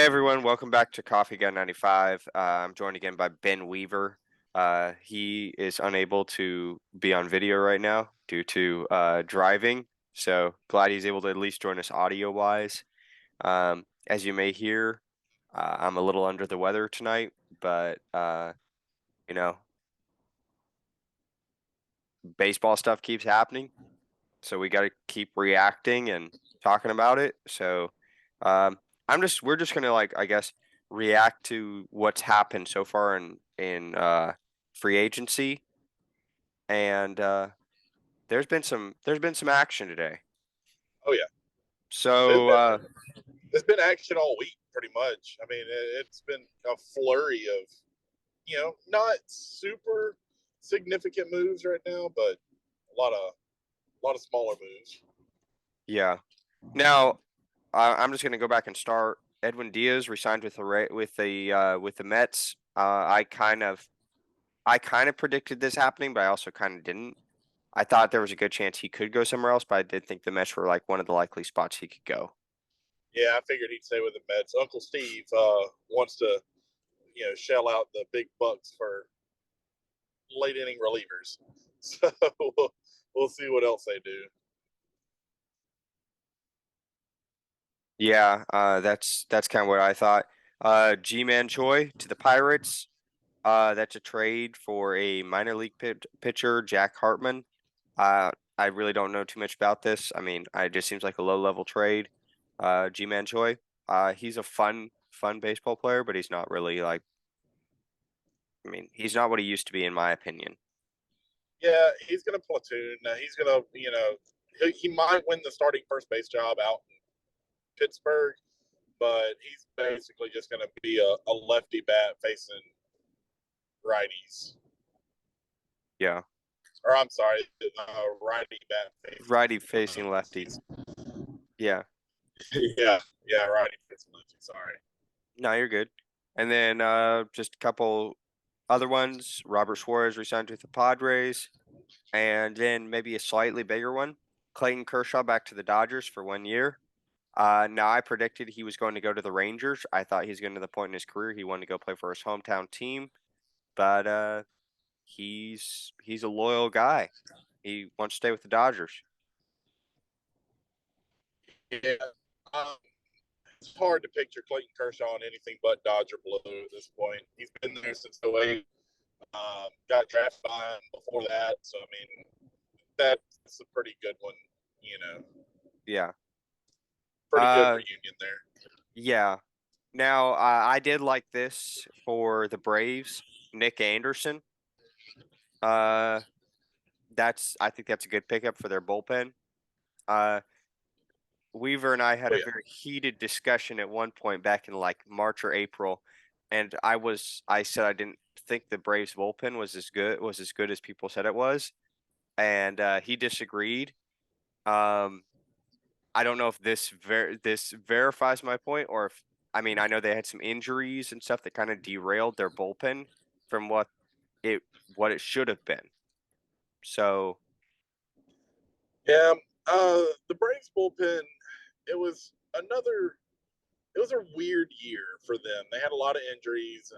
everyone, welcome back to Coffee Gun 95. I'm joined again by Ben Weaver. He is unable to be on video right now due to driving, so glad he's able to at least join us audio-wise. As you may hear, I'm a little under the weather tonight, but you know, baseball stuff keeps happening, so we got to keep reacting and talking about it. So we're just gonna I guess react to what's happened so far in free agency, and there's been some action today. Oh yeah, there's So been there's been action all week, pretty much. I mean, it's been a flurry of not super significant moves right now, but a lot of smaller moves. yeah. Now I'm just gonna go back and start. Edwin Diaz resigned with the Mets. I kind of predicted this happening, but I also kind of didn't. I thought there was a good chance he could go somewhere else, but I did think the Mets were like one of the likely spots he could go. Yeah, I figured he'd stay with the Mets. Uncle Steve wants to shell out the big bucks for late inning relievers, so we'll see what else they do. Yeah, that's kind of what I thought. G-Man Choi to the Pirates. That's a trade for a minor league pitcher, Jack Hartman. I really don't know too much about this. I mean, it just seems like a low-level trade. G-Man Choi. He's a fun baseball player, but he's not really like. I mean, he's not what he used to be, in my opinion. Yeah, he's going to platoon. He's going to, he might win the starting first base job out in Pittsburgh, but he's basically just going to be a lefty bat facing righties. Yeah, Or I'm sorry, righty bat facing righty facing lefties. Yeah. yeah, righty facing lefty. Sorry. No, you're good. And then just a couple other ones. Robert Suarez resigned with the Padres, and then maybe a slightly bigger one. Clayton Kershaw back to the Dodgers for 1 year. Now I predicted he was going to go to the Rangers. I thought he was getting to the point in his career he wanted to go play for his hometown team, but he's a loyal guy. He wants to stay with the Dodgers. Yeah. Um, it's hard to picture Clayton Kershaw in anything but Dodger blue at this point. He's been there since the way got drafted by him before that. So, I mean, that's a pretty good one, you know. Yeah. Pretty good Uh, reunion there. yeah. Now I did like this for the Braves. Nick Anderson. Uh, I think that's a good pickup for their bullpen. Uh, Weaver and I had Oh, a yeah. very heated discussion at one point back in like March or April, and I said I didn't think the Braves bullpen was as good as people said it was, and he disagreed. Um, I don't know if this verifies my point, or if I mean I know they had some injuries and stuff that kind of derailed their bullpen from it what it should have been. So Yeah. The Braves bullpen, it was another. It was a weird year for them. They had a lot of injuries.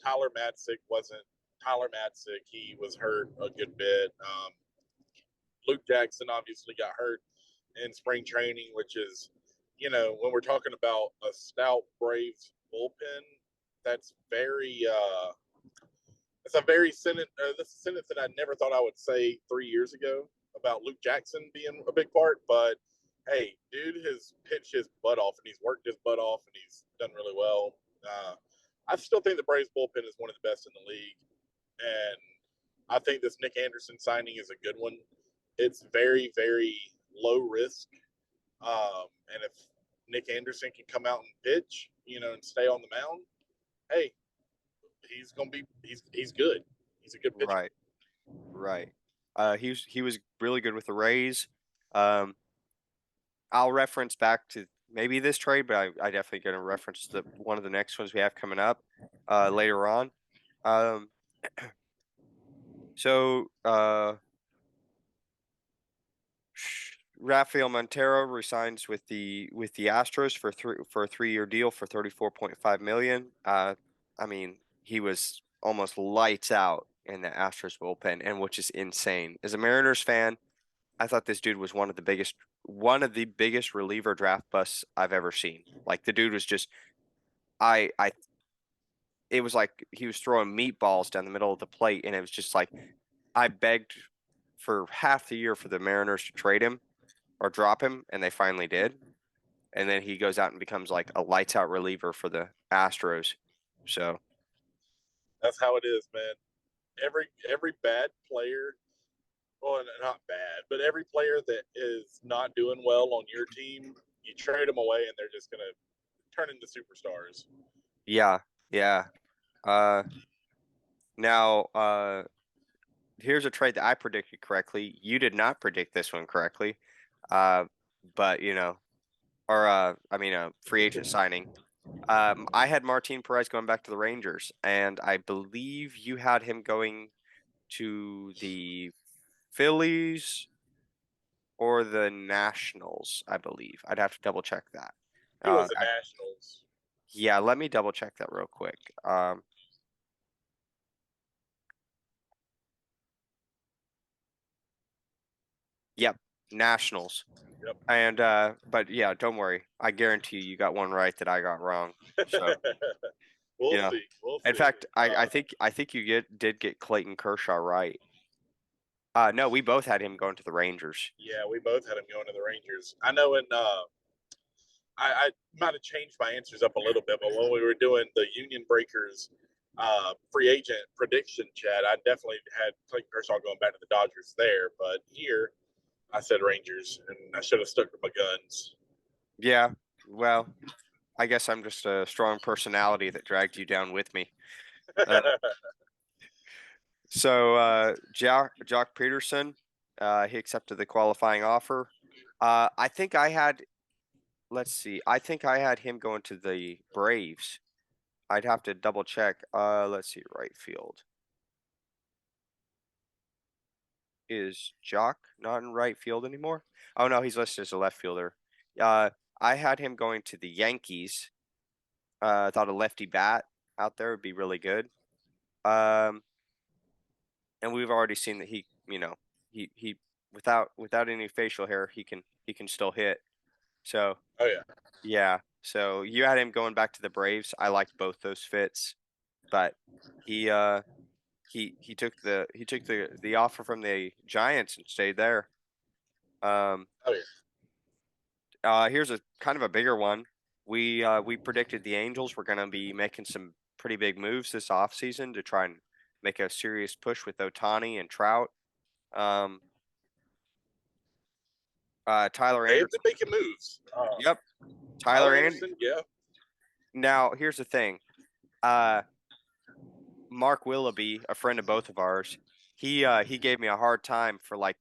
Tyler Matzik. He was hurt a good bit. Luke Jackson obviously got hurt in spring training, which is, when we're talking about a stout Braves bullpen, that's very it's a very sentence. This is a sentence that I never thought I would say 3 years ago about Luke Jackson being a big part. But hey, dude has pitched his butt off and he's worked his butt off and he's done really well. I still think the Braves bullpen is one of the best in the league, and I think this Nick Anderson signing is a good one. It's very, very low risk, and if Nick Anderson can come out and pitch, and stay on the mound, hey, he's gonna be he's good. He's a good pitcher. right, right. He was really good with the Rays. Um, I'll reference back to maybe this trade, but I definitely going to reference one of the next ones we have coming up later on. Um, so Rafael Montero resigns with the Astros for a 3-year deal for 34.5 million. I mean, he was almost lights out in the Astros bullpen, and which is insane. As a Mariners fan, I thought this dude was one of the biggest reliever draft busts I've ever seen. Like the dude was just I it was like he was throwing meatballs down the middle of the plate, and it was just like I begged for half the year for the Mariners to trade him or drop him, and they finally did. And then he goes out and becomes like a lights out reliever for the Astros. So That's how it is, man. Every bad player, well, not bad, but every player that is not doing well on your team, you trade them away, and they're just gonna turn into superstars. yeah, yeah. Uh, now here's a trade that I predicted correctly. You did not predict this one correctly. Uh, but you know, or I mean, a free agent signing. I had Martin Perez going back to the Rangers, and I believe you had him going to the Phillies or the Nationals, I believe. I'd have to double check that. He was the Nationals. Yeah, let me double check that real quick. Yep, Nationals. Yep. And but yeah, don't worry. I guarantee you got one right that I got wrong. So we'll yeah. see. We'll In see. fact, I think you did get Clayton Kershaw right. No, we both had him going to the Rangers. Yeah, we both had him going to the Rangers. I know I might have changed my answers up a little bit, but when we were doing the Union Breakers free agent prediction chat, I definitely had Clayton Kershaw going back to the Dodgers there. But here, I said Rangers, and I should have stuck to my guns. Yeah. Well, I guess I'm just a strong personality that dragged you down with me. So Jock Peterson, he accepted the qualifying offer. I think I had, let's see, I think I had him going to the Braves. I'd have to double check. Let's see, right field. Is Jock not in right field anymore? Oh no, he's listed as a left fielder. Uh, I had him going to the Yankees. I thought a lefty bat out there would be really good. Um, and we've already seen that he, he without any facial hair, he can still hit. So Oh yeah, yeah. So you had him going back to the Braves. I liked both those fits, but he he took the offer from the Giants and stayed there. Um, oh yeah. Here's a kind of a bigger one. We predicted the Angels were going to be making some pretty big moves this offseason to try and make a serious push with Ohtani and Trout. Um, Tyler They've Anderson. been making moves. Yep, Tyler Tyler Anderson. Anderson, yeah. Now here's the thing. Mark Willoughby, a friend of both of ours, he gave me a hard time for like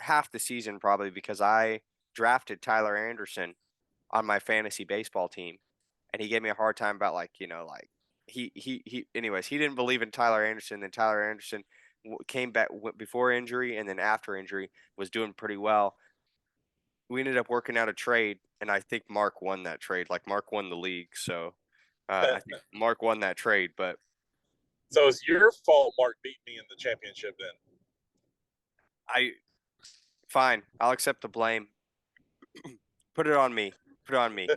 half the season probably because I drafted Tyler Anderson on my fantasy baseball team, and he gave me a hard time about like like he anyways he didn't believe in Tyler Anderson. Then Tyler Anderson came back before injury and then after injury was doing pretty well. We ended up working out a trade, and I think Mark won that trade. Like Mark won the league, so I think Mark won that trade. But So it's your fault Mark beat me in the championship then. I fine, I'll accept the blame. Put it on me. Put it on me.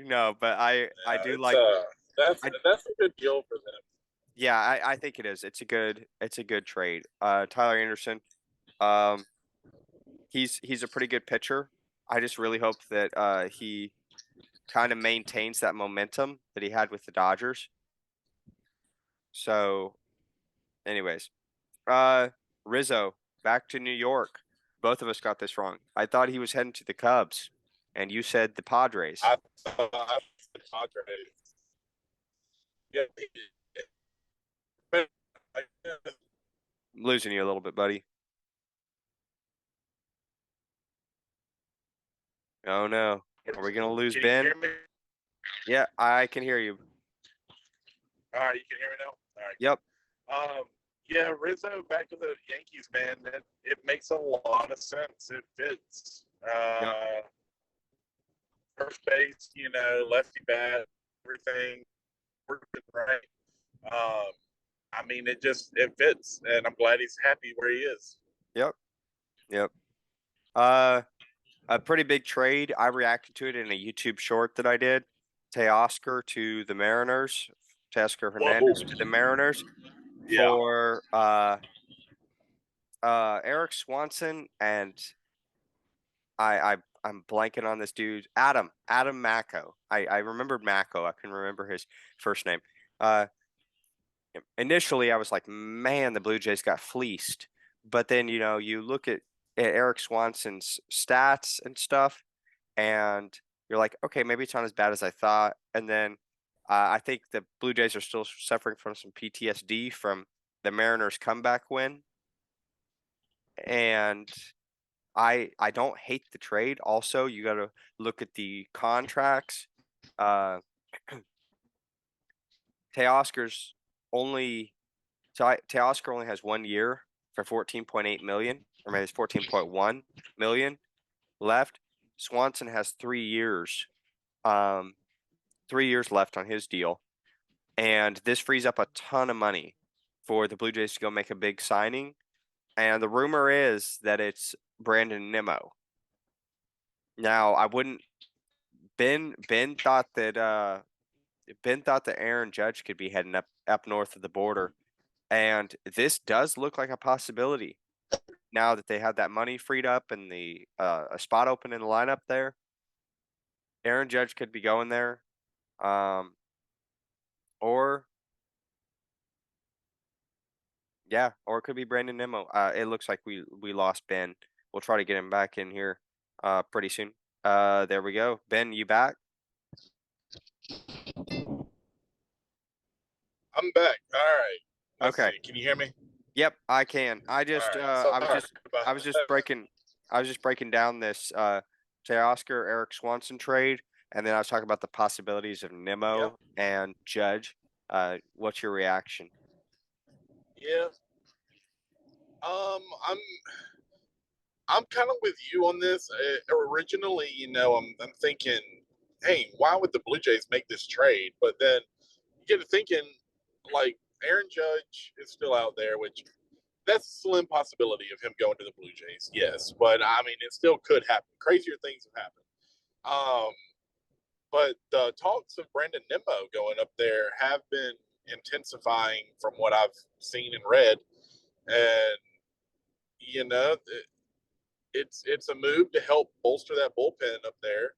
No, but I do like. That's a good deal for them. Yeah, I think it is. It's a good trade. Tyler Anderson, um, he's a pretty good pitcher. I just really hope that he kind of maintains that momentum that he had with the Dodgers. So, anyways, Rizzo back to New York. Both of us got this wrong. I thought he was heading to the Cubs, and you said the Padres. I thought the Padres. Yeah, I'm losing you a little bit, buddy. Oh no. Are we gonna lose can Ben? you hear me? Yeah, I can hear you. All right, you can hear me now. All right. Yep. Yeah, Rizzo back to the Yankees, man. It makes a lot of sense. It fits. Yep. First base, lefty bat, everything working right. Um, I mean, it fits, and I'm glad he's happy where he is. Yep. Yep. A pretty big trade. I reacted to it in a YouTube short that I did. Teoscar to the Mariners. Teoscar Hernandez to the Mariners Yeah. for Eric Swanson and I'm blanking on this dude. Adam Macko. I remembered Macko. I couldn't remember his first name. Initially I was like, man, the Blue Jays got fleeced. But then, you look at Eric Swanson's stats and stuff, and you're like, okay, maybe it's not as bad as I thought. And then I think the Blue Jays are still suffering from some PTSD from the Mariners' comeback win. And I don't hate the trade. Also, you got to look at the contracts. Uh, Teoscar's only Teoscar only has 1 year for 14.8 million, or maybe it's 14.1 million left. Swanson has 3 years, 3 years left on his deal, and this frees up a ton of money for the Blue Jays to go make a big signing. And the rumor is that it's Brandon Nimmo. Now, I wouldn't. Ben thought that Aaron Judge could be heading up north of the border, and this does look like a possibility now that they have that money freed up and the a spot open in the lineup there. Aaron Judge could be going there, or yeah, or it could be Brandon Nimmo. It looks like we lost Ben. We'll try to get him back in here pretty soon. There we go. Ben, you back? I'm back. All right. Let's Okay. see. Can you hear me? Yep, I can. All right. I was just breaking down this Teoscar Eric Swanson trade, and then I was talking about the possibilities of Yep. Nimmo and Judge. What's your reaction? Yeah. I'm kind of with you on this. Originally, I'm thinking, hey, why would the Blue Jays make this trade? But then you get to thinking, like, Aaron Judge is still out there, which that's a slim possibility of him going to the Blue Jays. Yes, but I mean, it still could happen. Crazier things have happened. But the talks of Brandon Nimmo going up there have been intensifying from what I've seen and read, and you know, it's a move to help bolster that bullpen up there.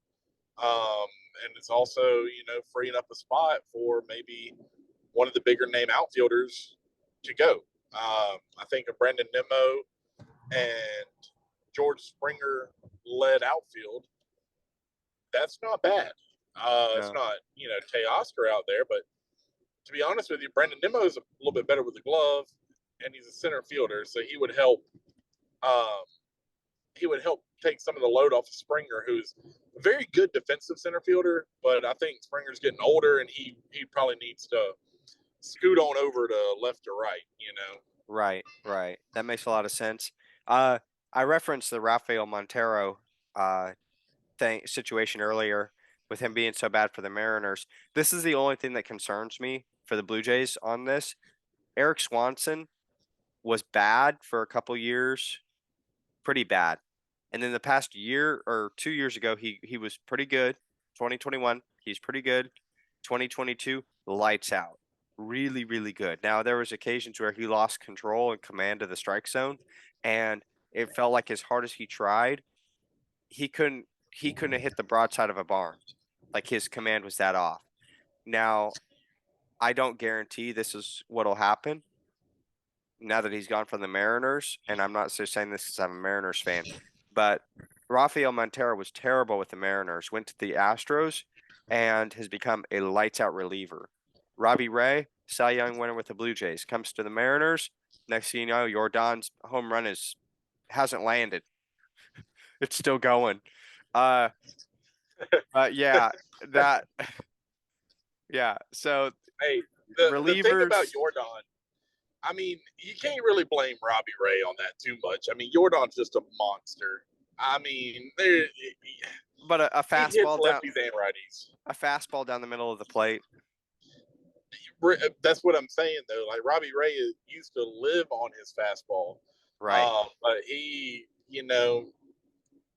And it's also, freeing up a spot for maybe one of the bigger name outfielders to go. I think of Brandon Nimmo and George Springer led outfield. That's not bad. It's No. not, Teoscar out there, but to be honest with you, Brandon Nimmo is a little bit better with the glove, and he's a center fielder, so he would help. He would help take some of the load off of Springer, who's a very good defensive center fielder, but I think Springer's getting older, and he probably needs to scoot on over to left or right. Right, right. That makes a lot of sense. I referenced the Rafael Montero situation earlier with him being so bad for the Mariners. This is the only thing that concerns me for the Blue Jays on this. Eric Swanson was bad for a couple years, pretty bad. And then the past year or 2 years ago, he was pretty good. 2021, he's pretty good. 2022, lights out. Really, really good. Now there was occasions where he lost control and command of the strike zone, and it felt like as hard as he tried, he couldn't have hit the broadside of a barn. Like his command was that off. Now, I don't guarantee this is what'll happen now that he's gone from the Mariners, and I'm not just saying this because I'm a Mariners fan, but Rafael Montero was terrible with the Mariners, went to the Astros, and has become a lights out reliever. Robbie Ray, Cy Young winner with the Blue Jays, comes to the Mariners. Next thing you know, Jordan's home run hasn't landed. It's still going. Yeah, that yeah. So Hey, the thing about relievers, Jordan I mean, you can't really blame Robbie Ray on that too much. I mean, Jordan's just a monster. I mean, But he hits fastball down, lefties and righties. a fastball down the middle of the plate. That's what I'm saying though. Like Robbie Ray used to live on his fastball, Right. but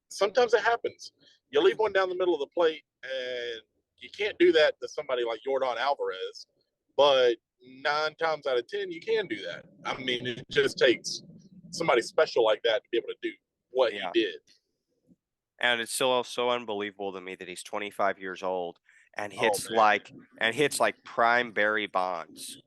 sometimes it happens. You leave one down the middle of the plate, and you can't do that to somebody like Jordan Alvarez. But 9 times out of 10, you can do that. I mean, it just takes somebody special like that to be able to do what he Yeah. did. And it's still so unbelievable to me that he's 25 years old and Oh hits man. like prime Barry Bonds.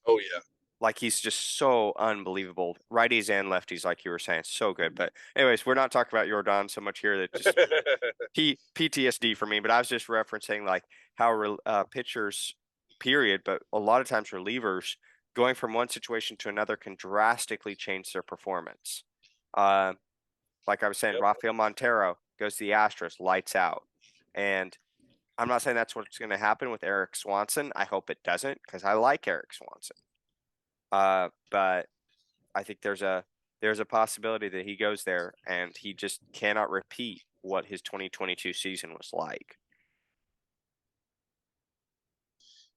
Oh yeah. Like he's just so unbelievable. Righties and lefties, like you were saying, so good. But anyways, we're not talking about Jordan so much here. That just PTSD for me. But I was just referencing like how pitchers, period, but a lot of times relievers going from one situation to another can drastically change their performance. Like I was saying, Yep. Rafael Montero goes to the Astros, lights out. And I'm not saying that's what's going to happen with Eric Swanson. I hope it doesn't because I like Eric Swanson. But I think there's a possibility that he goes there and he just cannot repeat what his 2022 season was like.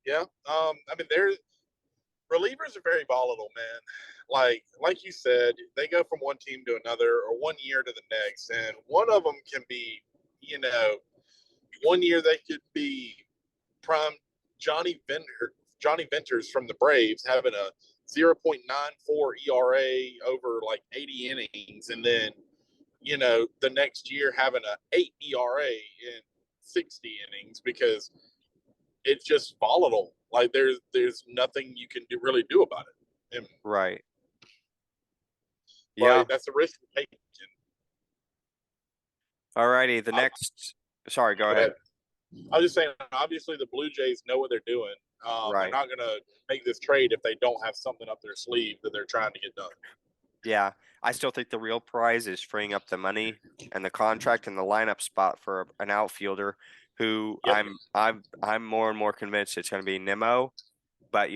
Yeah. I mean, relievers are very volatile, man. Like you said, they go from one team to another or one year to the next, and one of them can be, you know, one year they could be prime Johnny Venters from the Braves having a 0.94 ERA over like 80 innings, and then the next year having a 8 ERA in 60 innings because it's just volatile. Like there's nothing you can really do about it. And, Right. Yeah. but that's a risk you're taking. Alrighty. The I, next. Sorry. Go go ahead. ahead. I was just saying, obviously the Blue Jays know what they're doing. They're Right. not going to make this trade if they don't have something up their sleeve that they're trying to get done. Yeah. I still think the real prize is freeing up the money and the contract and the lineup spot for an outfielder who Yep. I'm more and more convinced it's going to be Nimmo. But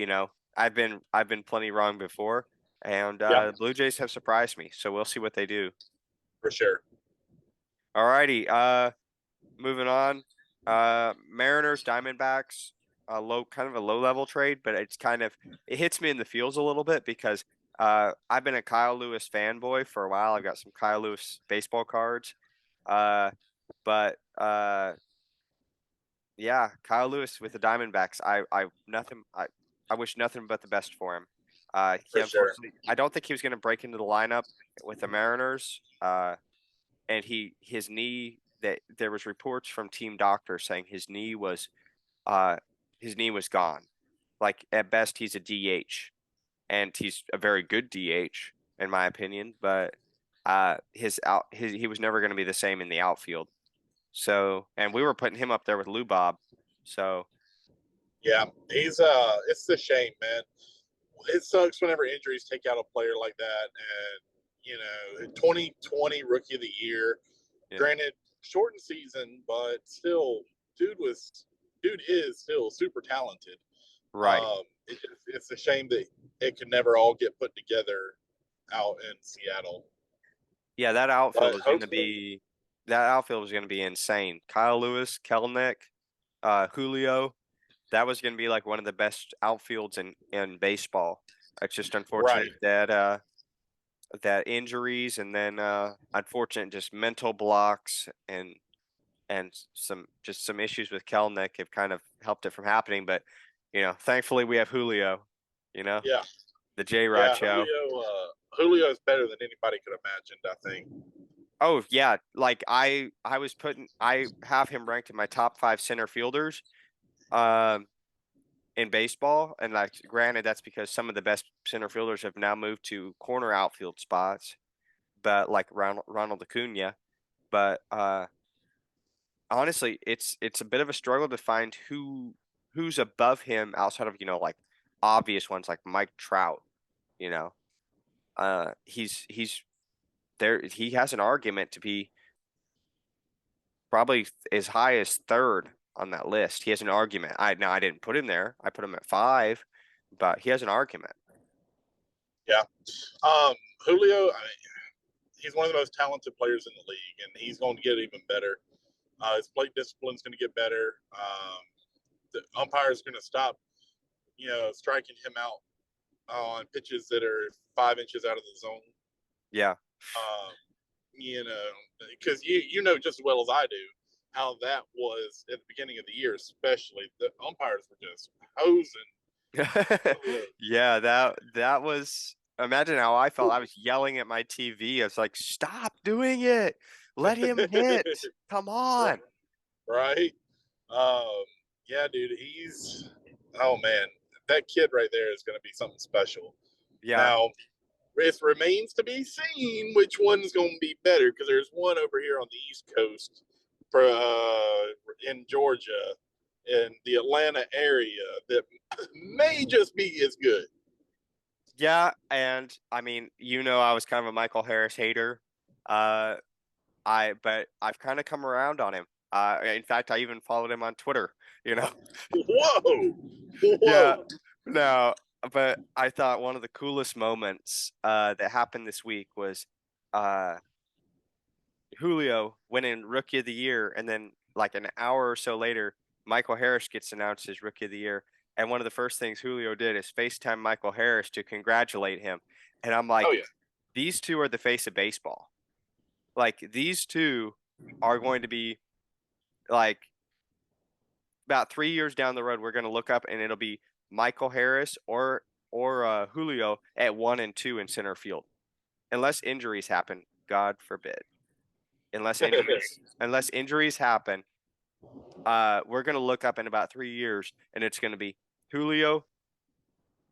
I've been plenty wrong before, and Yep. the Blue Jays have surprised me. So we'll see what they do. For sure. All righty. Moving on. Mariners, Diamondbacks, kind of a low level trade, but it hits me in the feels a little bit because I've been a Kyle Lewis fanboy for a while. I've got some Kyle Lewis baseball cards. But yeah, Kyle Lewis with the Diamondbacks. I wish nothing but the best for him. He For sure. unfortunately, I don't think he was going to break into the lineup with the Mariners. And his knee, that there was reports from team doctors saying his knee was gone. Like at best he's a DH, and he's a very good DH in my opinion, but he was never going to be the same in the outfield. So, and we were putting him up there with Lou Bob. So, Yeah, it's a shame, man. It sucks whenever injuries take out a player like that. And 2020 Rookie of the Year. yeah. Granted, shortened season, but still, dude is still super talented. Right. It's a shame that it could never all get put together out in Seattle. Yeah, But that outfield was going to be insane. Kyle Lewis, Kelnick, Julio, that was going to be like one of the best outfields in baseball. It's just unfortunate right. that injuries and then unfortunate just mental blocks and some issues with Kelnick have kind of helped it from happening. But thankfully we have Julio. Yeah. The J Rod Yeah, show. Julio is better than anybody could imagine, I think. Oh yeah, like I have him ranked in my top 5 center fielders in baseball, and like granted that's because some of the best center fielders have now moved to corner outfield spots, but like Ronald Acuna, but honestly it's a bit of a struggle to find who's above him outside of like obvious ones like Mike Trout, you know. He's there, he has an argument to be probably as high as 3rd on that list. He has an argument. I didn't put him there. I put him at 5, but he has an argument. Yeah. Julio, he's one of the most talented players in the league, and he's going to get even better. His plate discipline is going to get better. The umpire is going to stop, striking him out on pitches that are 5 inches out of the zone. Yeah. Um, because you know just as well as I do how that was at the beginning of the year, especially the umpires were just hosing. Yeah, that was, imagine how I felt. I was yelling at my TV. I was like, "Stop doing it. Let him hit. Come on." Right? Um, yeah, dude, oh man, that kid right there is going to be something special. Yeah. Now, it remains to be seen which one's going to be better because there's one over here on the East Coast in Georgia, in the Atlanta area, that may just be as good. Yeah, and I mean, I was kind of a Michael Harris hater. Uh but I've kind of come around on him. In fact, I even followed him on Twitter, you know. Whoa, Yeah. whoa! No, but I thought one of the coolest moments that happened this week was uh Julio winning Rookie of the Year, and then like an hour or so later, Michael Harris gets announced as Rookie of the Year. And one of the first things Julio did is FaceTime Michael Harris to congratulate him. And I'm Oh like, yeah, these two are the face of baseball. Like these two are going to be like about 3 years down the road, we're going to look up and it'll be Michael Harris or Julio at 1 and 2 in center field, unless injuries happen. God forbid. Unless injuries happen, we're going to look up in about 3 years, and it's going to be Julio,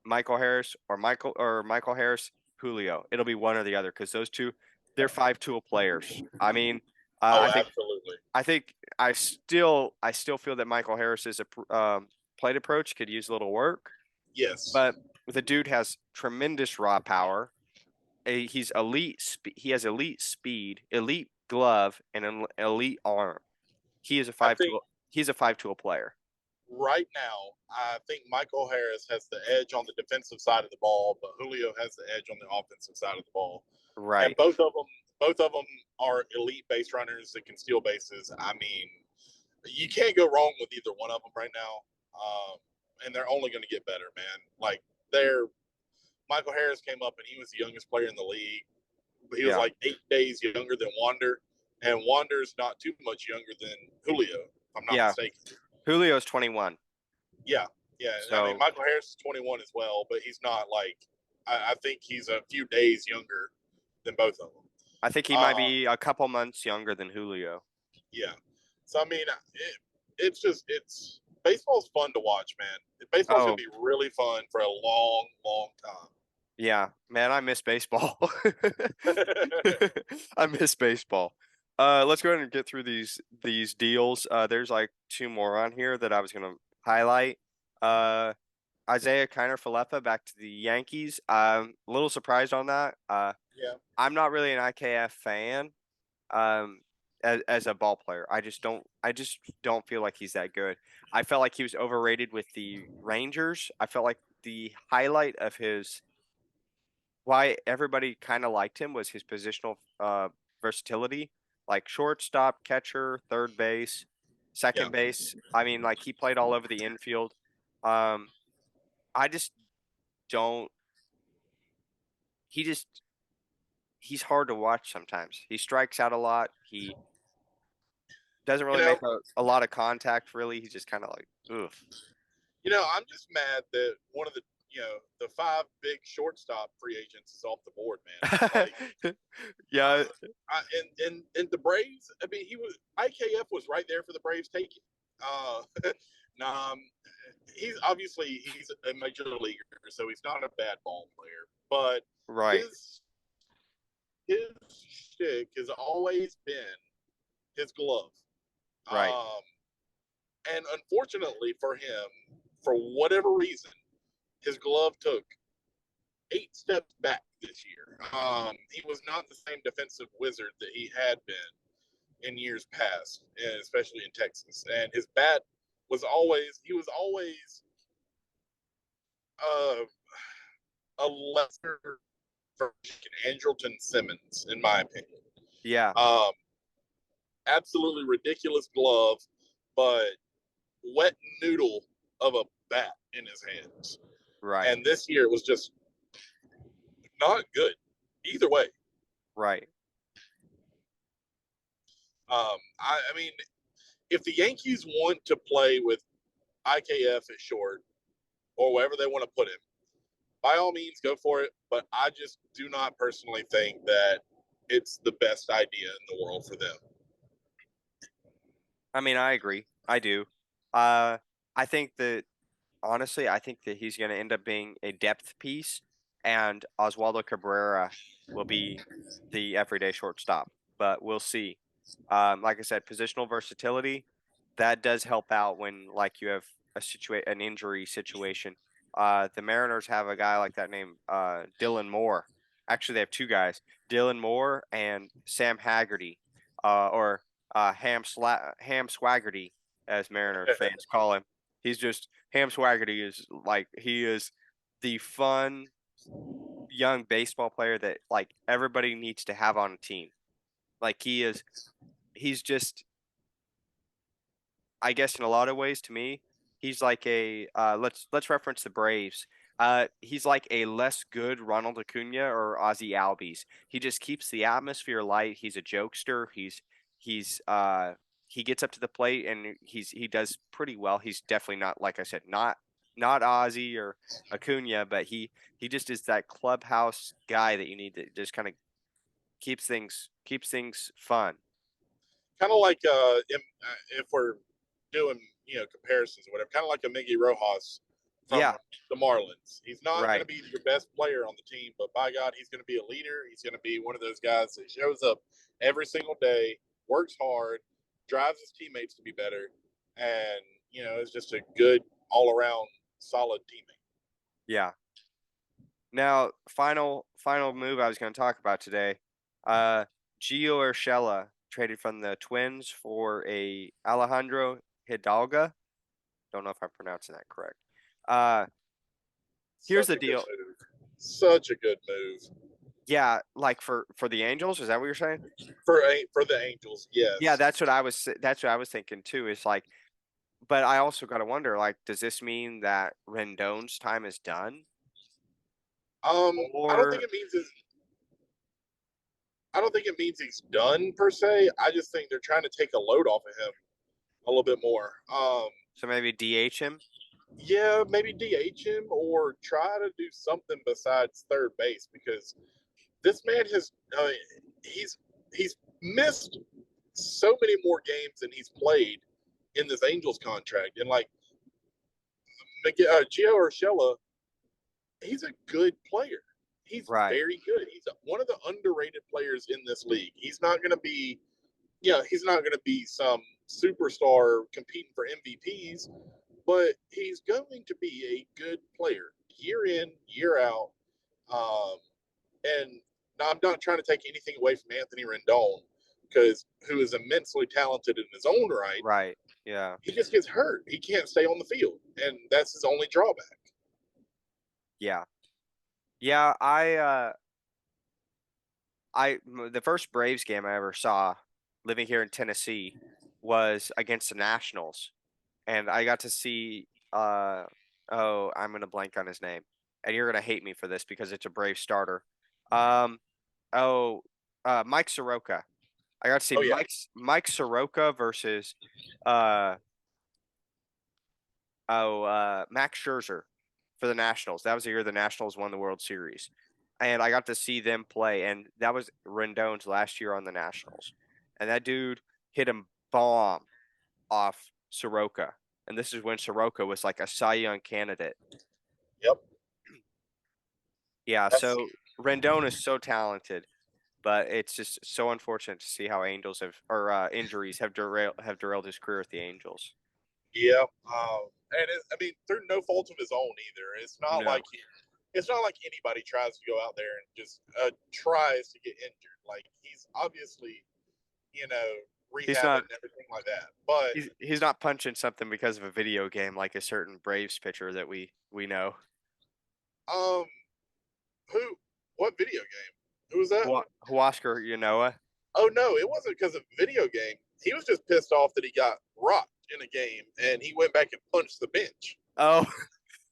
Michael Harris, or Michael Harris, Julio. It'll be one or the other because those two, they're 5 tool players. I mean, oh I think absolutely. I think I still feel that Michael Harris's plate approach could use a little work, Yes, but the dude has tremendous raw power. He's elite. He has elite speed, elite glove, and an elite arm. He is a I five think tool. He's a 5 tool player. right now, I think Michael Harris has the edge on the defensive side of the ball, but Julio has the edge on the offensive side of the ball. And Right. both of them are elite base runners that can steal bases. I mean, you can't go wrong with either one of them right now. And they're only going to get better, man. Like they're Michael Harris came up and he was the youngest player in the league. He was Yeah. like 8 days younger than Wander, and Wander's not too much younger than Julio, if I'm not Yeah. mistaken. Julio's 21. Yeah, yeah. I mean, So Michael Harris is 21 as well, but he's not like I think he's a few days younger than both of them. I think he might be a couple months younger than Julio. Yeah. So I mean, it's baseball's fun to watch, man. Baseball's gonna Oh, be really fun for a long, long yeah. Man, I miss baseball. time. I miss baseball. Let's go ahead and get through these deals. There's like two more on here that I was gonna highlight. Uh, Isaiah Kiner-Falefa back to the Yankees. I'm a little surprised on that. Yeah. I'm not really an IKF fan. Um, as a ball player, I just don't feel like he's that good. I felt like he was overrated with the Rangers. I felt like the highlight of his why everybody kind of liked him was his positional versatility, like shortstop, catcher, third base, Yeah. second base. I mean, like he played all over the infield. Um, I just don't. He just he's hard to watch sometimes. He strikes out a lot. He doesn't You really know, make a lot of contact. Really, he's just kind of like, ugh. I'm just mad that one of the five big shortstop free agents is off the board, man. Like, Yeah, and the Braves. I mean, IKF was right there for the Braves taking. Nah, he's a major leaguer, so he's not a bad ball player. But right, his shtick has always been his glove. right. Um, and unfortunately for him, for whatever reason, his glove took 8 steps back this year. He was not the same defensive wizard that he had been in years past, and especially in Texas. And his bat he was always uh, a lesser version, Andrelton Simmons, in my opinion. Yeah, Um, Absolutely ridiculous glove, but wet noodle of a bat in his hands. right, And this year it was just not good either way. right. I mean, if the Yankees want to play with IKF at short or wherever they want to put him, by all means, go for it. But I just do not personally think that it's the best idea in the world for them. I mean, I agree. I do. Uh, I think that honestly, I think that he's going to end up being a depth piece, and Oswaldo Cabrera will be the everyday shortstop. But we'll see. Like I said, positional versatility that does help out when like you have an injury situation. The Mariners have a guy like that named Dylan Moore. Actually, they have two guys, Dylan Moore and Sam Haggerty, or Ham Swaggerty, as Mariners fans call him. He's just Ham Swaggerty is like he is the fun young baseball player that like everybody needs to have on a team. Like he's just I guess in a lot of ways to me, he's like a let's reference the Braves. He's like a less good Ronald Acuna or Ozzy Albies. He just keeps the atmosphere light. He's a jokester. He's he gets up to the plate and he does pretty well. He's definitely not like I said, not Ozzy or Acuna, but he just is that clubhouse guy that you need that just kind of keeps things fun. Kind of like if we're doing comparisons or whatever, kind of like a Miggy Rojas from Yeah, the Marlins. He's not going to right. be your best player on the team, but by God, he's going to be a leader. He's going to be one of those guys that shows up every single day, works hard, drives his teammates to be better, and is just a good all around solid teammate. Yeah. Now, final move I was going to talk about today. Uh, Gio Urshela traded from the Twins for a Alejandro Hidalgo. Don't know if I'm pronouncing that correct. Uh, here's Such the a good deal. move. Such a good move Yeah, like for the Angels, is that what you're saying? for the Angels. Yeah, Yes. that's what I was thinking too. Is like, but I also got to wonder, like, does this mean that Rendon's time is done, I don't think or it means I don't think it means he's done per se. I just think they're trying to take a load off of him a little bit more. so maybe DH him? Yeah, maybe DH him or try to do something besides third base because this man has he's he's missed so many more games than he's played in this Angels contract. And like Gio Urshela, he's a good player. He's Right. very good. He's one of the underrated players in this league. He's not going to be he's not going to be some superstar competing for MVPs, but he's going to be a good player year in, year out. Um, and I'm not trying to take anything away from Anthony Rendon, because who is immensely talented in his own right. Right. Yeah. He just gets hurt. He can't stay on the field, and that's his only drawback. Yeah. Yeah. The first Braves game I ever saw living here in Tennessee was against the Nationals, and I got to see oh, I'm gonna blank on his name, and you're gonna hate me for this because it's a Brave starter. Um oh Mike Soroka. I got to see Oh yeah, Mike Soroka versus uh Max Scherzer for the Nationals. That was the year the Nationals won the World Series. And I got to see them play, and that was Rendon's last year on the Nationals. And that dude hit a bomb off Soroka. And this is when Soroka was like a Cy Young candidate. yep. Yeah, That's so Rendon is so talented, but it's just so unfortunate to see how Angels have or injuries have derailed his career with the Angels. yeah. And I mean, through no fault of his own either. No, It's not like anybody tries to go out there and just tries to get injured. Like he's obviously he's rehabbing not. and everything like that. But He's not punching something because of a video game like a certain Braves pitcher that we know. um, Who? What video game? Who was that? Huascar Yanoa. Oh no, it wasn't because of video game. He was just pissed off that he got rocked in a game, and he went back and punched the bench. Oh,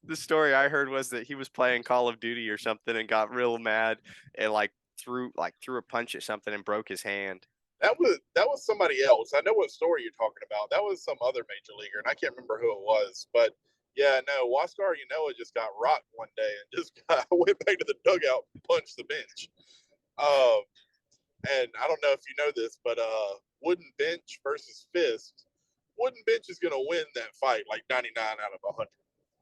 the story I heard was that he was playing Call of Duty or something and got real mad and threw a punch at something and broke his hand. That was somebody else. I know what story you're talking about. That was some other major leaguer, and I can't remember who it was. But yeah, no, Huascar Yanoa just got rocked one day and just went back to the dugout and punched the bench. Um, and I don't know if you know this, but wooden bench versus fist, wooden bench is going to win that fight like 99 out of 100.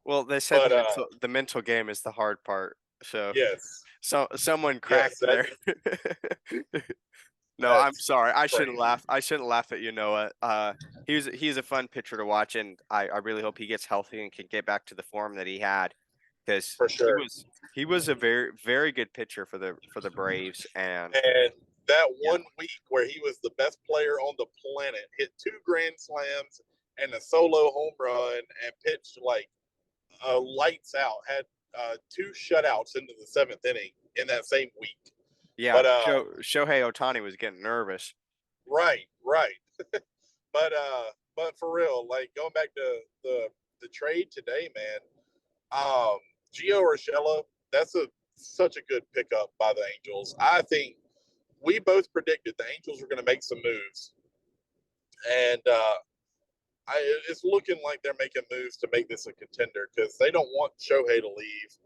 Well, they said But the mental game is the hard part. So yes, someone yes, cracked there. No, I'm that's sorry. I shouldn't crazy. laugh. I shouldn't laugh at Yanoa. He's a fun pitcher to watch, and I really hope he gets healthy and can get back to the form that he had, because For sure. he was a very very good pitcher for the Braves. And And that yeah, one week where he was the best player on the planet, hit 2 grand slams and a solo home run, and pitched like lights out. Had 2 shutouts into the 7th inning in that same week. yeah. But Shohei Ohtani was getting nervous. right, right. But for real, like going back to the trade today, man. Gio Urshela, that's such a good pickup by the Angels. I think we both predicted the Angels were going to make some moves, and it's looking like they're making moves to make this a contender because they don't want Shohei to leave,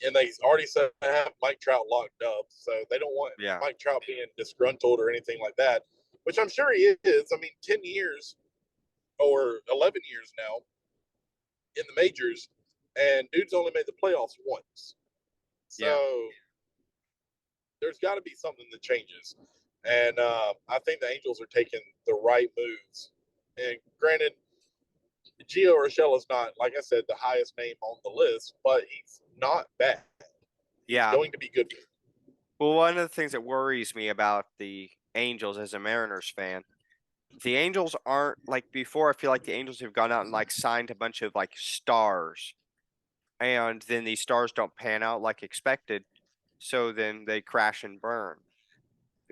and they already said they have Mike Trout locked up, so they don't want Yeah, Mike Trout being disgruntled or anything like that. Which I'm sure he is. I mean, 10 years or 11 years now in the majors, and dude's only made the playoffs once. yeah, So there's got to be something that changes. And I think the Angels are taking the right moves. And granted, Gio Urshela is not, like I said, the highest name on the list, but he's not bad. He's yeah. going to be good. Well, one of the things that worries me about the Angels as a Mariners fan, the Angels aren't like before. I feel like the Angels have gone out and signed a bunch of stars, and then these stars don't pan out like expected, so then they crash and burn.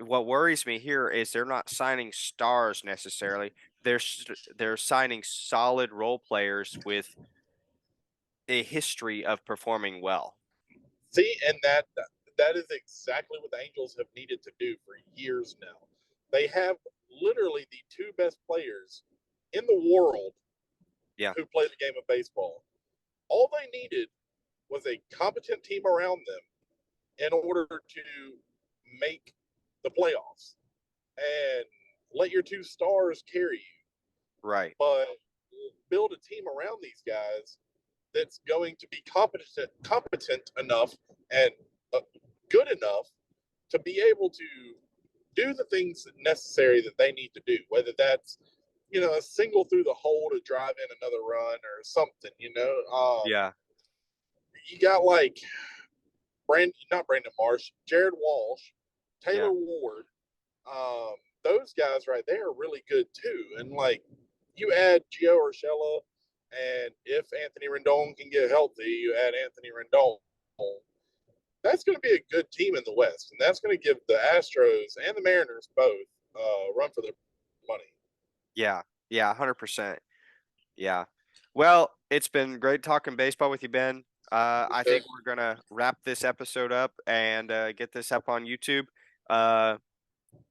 What worries me here is they're not signing stars necessarily. They're signing solid role players with a history of performing well. See, and that is exactly what the Angels have needed to do for years now. They have literally the 2 best players in the world Yeah, who play the game of baseball. All they needed was a competent team around them in order to make the playoffs and let your 2 stars carry you. right. But build a team around these guys that's going to be competent enough and uh, good enough to be able to do the things necessary that they need to do, whether that's a single through the hole to drive in another run or something. Yeah, You got like not Brandon Marsh, Jared Walsh, yeah, Taylor Ward. Those guys right there are really good too. And like you add Gio Urshela, and if Anthony Rendon can get healthy, you add Anthony Rendon. That's going to be a good team in the West, and that's going to give the Astros and the Mariners both run for their money. yeah, yeah. 100%. Yeah. Well, it's been great talking baseball with you, Ben. I Sure. think we're gonna wrap this episode up and get this up on YouTube. Uh,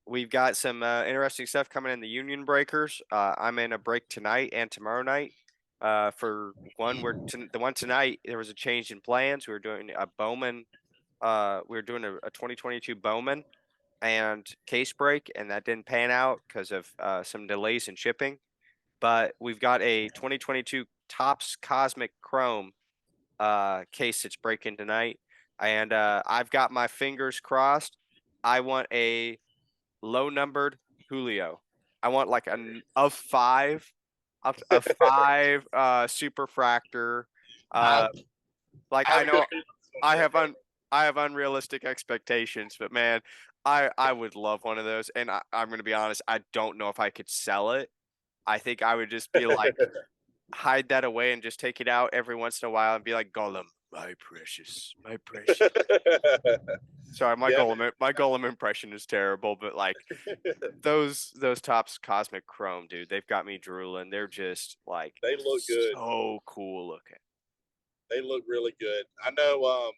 we've got some interesting stuff coming in the Union Breakers. I'm in a break tonight and tomorrow night. For one, the one tonight there was a change in plans. We were doing a Bowman. We were doing a 2022 Bowman and case break, and that didn't pan out because of some delays in shipping. But we've got a 2022 Topps Cosmic Chrome case that's breaking tonight, and I've got my fingers crossed. I want a low numbered Julio. I want like of five, a five super fractor. Uh, like I I have a good know feeling it's going to I be have okay. I have unrealistic expectations, but man, I would love one of those. And I'm going to be honest, I don't know if I could sell it. I think I would just be like hide that away and just take it out every once in a while and be like Gollum. My precious, my precious. Sorry, my Yeah, Golem impression is terrible, but like those Topps Cosmic Chrome, dude, they've got me drooling. They're just like they look good. so cool looking. They look really good. I know.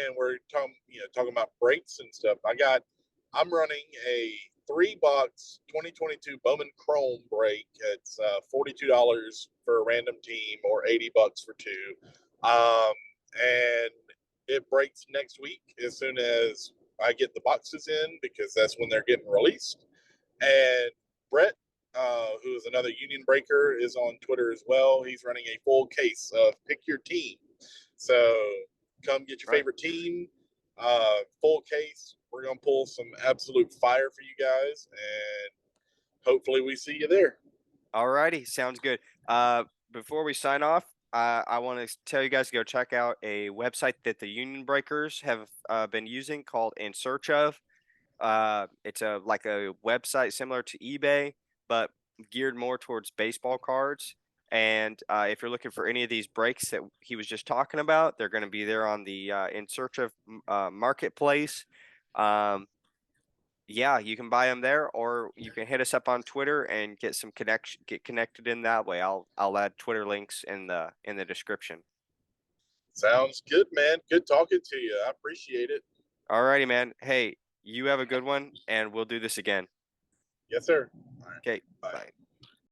And we're talking about breaks and stuff. I'm running a 3-box 2022 Bowman Chrome break. It's $42 for a random team or $80 for two. And it breaks next week as soon as I get the boxes in because that's when they're getting released. And Brett, who is another union breaker, is on Twitter as well. He's running a full case of pick your team. So come get your favorite team, full case. We're gonna pull some absolute fire for you guys, and hopefully we see you there. Alrighty, sounds good. Before we sign off, I want to tell you guys to go check out a website that the Union Breakers have been using called In Search Of. It's like a website similar to eBay, but geared more towards baseball cards. And if you're looking for any of these breaks that he was just talking about, they're going to be there on the In Search Of marketplace. Yeah, you can buy them there, or you can hit us up on Twitter and get connected in that way. I'll add Twitter links in the description. Sounds good, man. Good talking to you. I appreciate it. Alrighty, man. Hey, you have a good one, and we'll do this again. Yes, sir. Okay, Bye. bye.